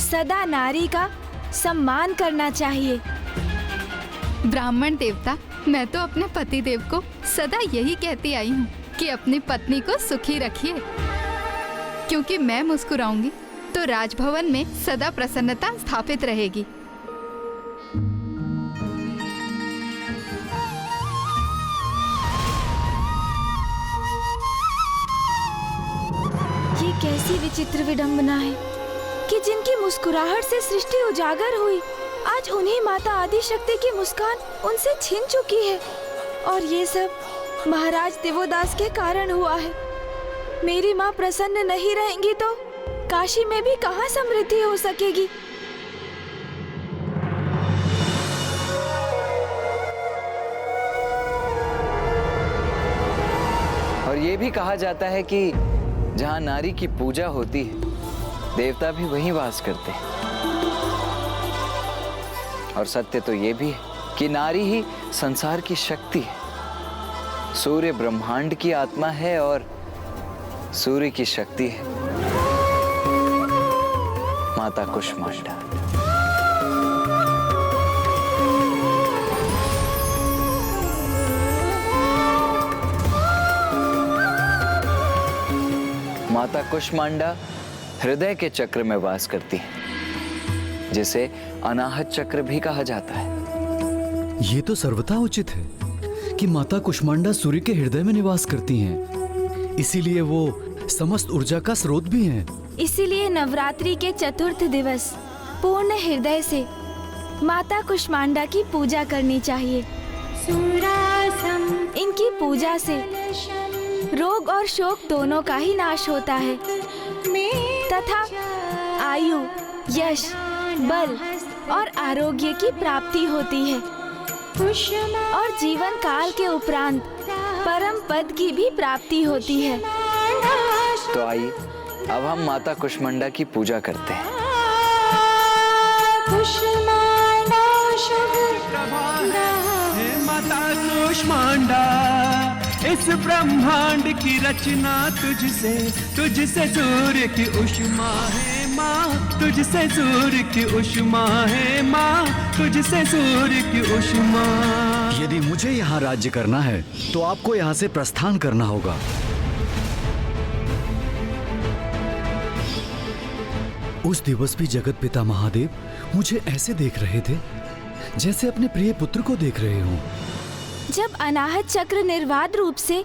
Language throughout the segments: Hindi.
सदा नारी का सम्मान करना चाहिए। ब्राह्मण देवता, मैं तो अपने पति देव को सदा यही कहती आई हूँ कि अपनी पत्नी को सुखी रखिए, क्योंकि मैं मुस्कुराऊंगी तो राजभवन में सदा प्रसन्नता स्थापित रहेगी। ये कैसी विचित्र विडंबना है कि जिनकी मुस्कुराहट से सृष्टि उजागर हुई, आज उन्हीं माता आदिशक्ति की मुस्कान उनसे छिन चुकी है। और ये सब महाराज दिवोदास के कारण हुआ है। मेरी माँ प्रसन्न नहीं रहेंगी तो काशी में भी कहाँ समृद्धि हो सकेगी। और ये भी कहा जाता है कि जहाँ नारी की पूजा होती है, देवता भी वहीं वास करते हैं। और सत्य तो ये भी है कि नारी ही संसार की शक्ति है। सूर्य ब्रह्मांड की आत्मा है और सूर्य की शक्ति है माता कुष्मांडा। माता कुष्मांडा हृदय के चक्र में वास करती है, जिसे अनाहत चक्र भी कहा जाता है। ये तो सर्वथा उचित है कि माता कुष्मांडा सूर्य के हृदय में निवास करती हैं। इसीलिए वो समस्त ऊर्जा का स्रोत भी हैं। इसीलिए नवरात्रि के चतुर्थ दिवस पूर्ण हृदय से माता कुष्मांडा की पूजा करनी चाहिए। इनकी पूजा से रोग और शोक दोनों का ही नाश होता है तथा आयु, यश, बल और आरोग्य की प्राप्ति होती है और जीवन काल के उपरांत परम पद की भी प्राप्ति होती है। तो आइए अब हम माता कुष्मांडा की पूजा करते हैं। हे माता कुष्मांडा, इस ब्रह्मांड की रचना तुझसे सूर्य की उष्मा है माँ, तुझसे सूर्य की उष्मा है माँ, तुझसे सूर्य की उष्मा। यदि मुझे यहाँ राज्य करना है तो आपको यहाँ से प्रस्थान करना होगा। उस दिवस भी जगत पिता महादेव मुझे ऐसे देख रहे थे जैसे अपने प्रिय पुत्र को देख रहे हों। जब अनाहत चक्र निर्वाध रूप से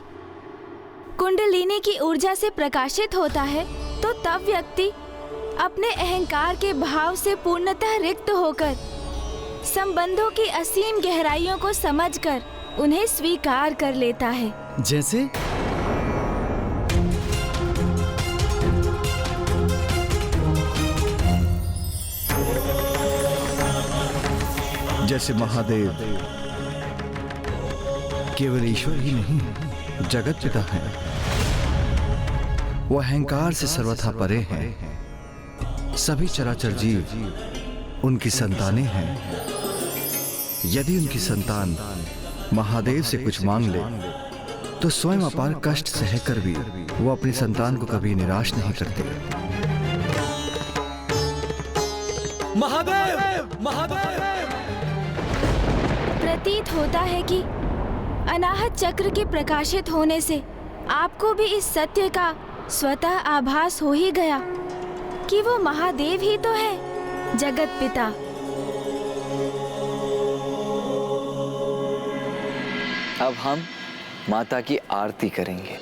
कुंडलिनी की ऊर्जा से प्रकाशित होता है तो तब व्यक्ति अपने अहंकार के भाव से पूर्णतः रिक्त होकर संबंधों की असीम गहराइयों को समझकर उन्हें स्वीकार कर लेता है। जैसे महादेव केवल ईश्वर ही नहीं, जगत पिता है। वो अहंकार से सर्वथा परे हैं। सभी चराचर जीव उनकी संतानें हैं। यदि उनकी संतान महादेव से कुछ मांग ले तो स्वयं अपार कष्ट सहकर भी वो अपनी संतान को कभी निराश नहीं करते। महादेव, महादेव! प्रतीत होता है कि अनाहत चक्र के प्रकाशित होने से आपको भी इस सत्य का स्वतः आभास हो ही गया कि वो महादेव ही तो है, जगत पिता। अब हम माता की आरती करेंगे।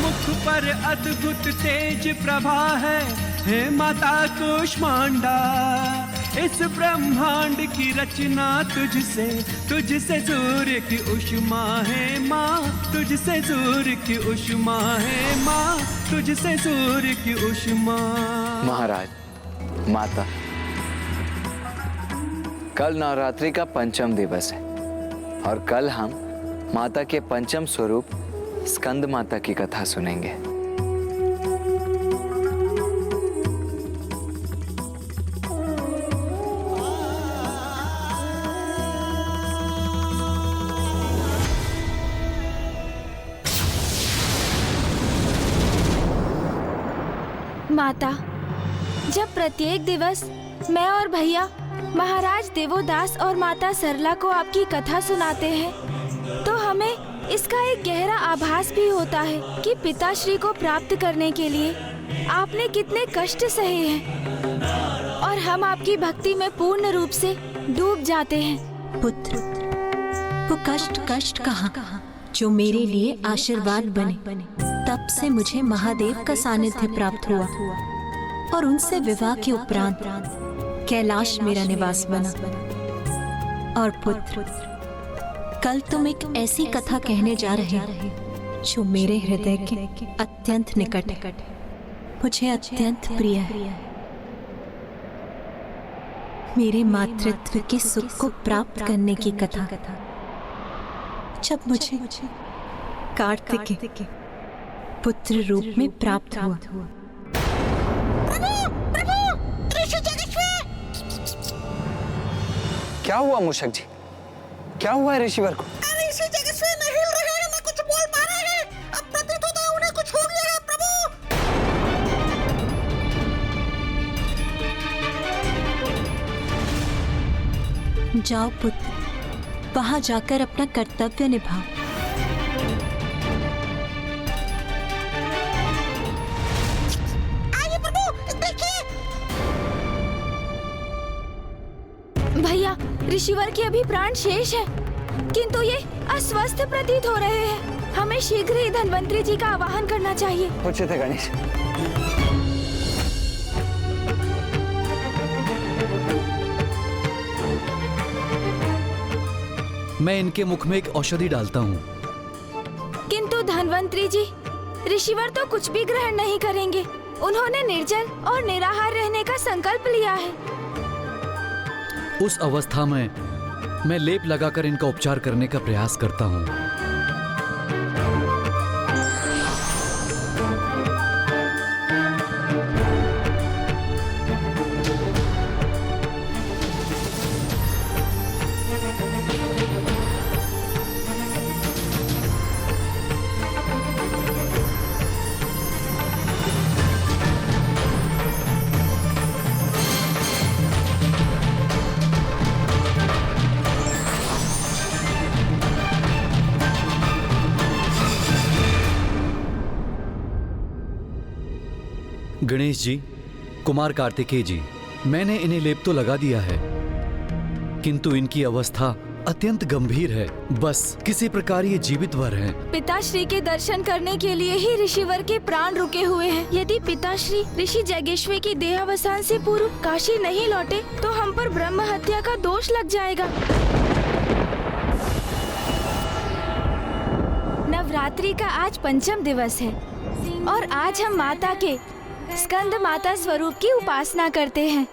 मुख पर अद्भुत तेज प्रभा है, हे माता कुष्मांडा, इस ब्रह्मांड की रचना तुझसे सूर्य की उष्मा है माँ, तुझसे सूर्य की उष्मा है माँ, तुझसे सूर्य की उष्मा। महाराज, माता, कल नवरात्रि का पंचम दिवस है और कल हम माता के पंचम स्वरूप स्कंद माता की कथा सुनेंगे। माता, जब प्रत्येक दिवस मैं और भैया महाराज देवोदास और माता सरला को आपकी कथा सुनाते हैं तो हमें इसका एक गहरा आभास भी होता है कि पिताश्री को प्राप्त करने के लिए आपने कितने कष्ट सहे हैं और हम आपकी भक्ति में पूर्ण रूप से डूब जाते हैं। पुत्र, वो कष्ट कहाँ जो मेरे लिए आशीर्वाद बने। तब से मुझे महादेव का सानिध्य प्राप्त हुआ और उनसे विवाह के उपरांत कैलाश मेरा निवास बना। और पुत्र, कल तुम एक ऐसी कथा कहने जा रहे हो जो मेरे हृदय के अत्यंत निकट है, मुझे अत्यंत प्रिय है। मेरे मातृत्व के सुख को प्राप्त करने की कथा, जब मुझे कार्तिकेय पुत्र रूप में प्राप्त हुआ। क्या हुआ मूषक जी? क्या हुआ है ऋषिवर को? अरे इसी जगह से नहीं हिल रहे हैं, ना कुछ बोल पा रहे हैं। अब प्रतीत होता है उन्हें कुछ हो गया है प्रभु। जाओ पुत्र, वहां जाकर अपना कर्तव्य निभाओ। आइए प्रभु, देखिए। भैया, ऋषिवर की अभी प्राण शेष है, किंतु ये अस्वस्थ प्रतीत हो रहे हैं। हमें शीघ्र ही धन्वंतरी जी का आवाहन करना चाहिए। उचित है गणेश। मैं इनके मुख में एक औषधि डालता हूँ। किंतु धन्वंतरी जी, ऋषिवर तो कुछ भी ग्रहण नहीं करेंगे। उन्होंने निर्जल और निराहार रहने का संकल्प लिया है। उस अवस्था में मैं लेप लगाकर इनका उपचार करने का प्रयास करता हूँ। गणेश जी, कुमार कार्तिकेय जी, मैंने इन्हें लेप तो लगा दिया है, किंतु इनकी अवस्था अत्यंत गंभीर है। बस किसी प्रकार ये जीवित वर हैं। पिताश्री के दर्शन करने के लिए ही ऋषिवर के प्राण रुके हुए हैं। यदि पिताश्री ऋषि जगेश्वर की देहावसान से पूर्व काशी नहीं लौटे तो हम पर ब्रह्म हत्या का दोष लग जाएगा। नवरात्रि का आज पंचम दिवस है और आज हम माता के स्कंद माता स्वरूप की उपासना करते हैं।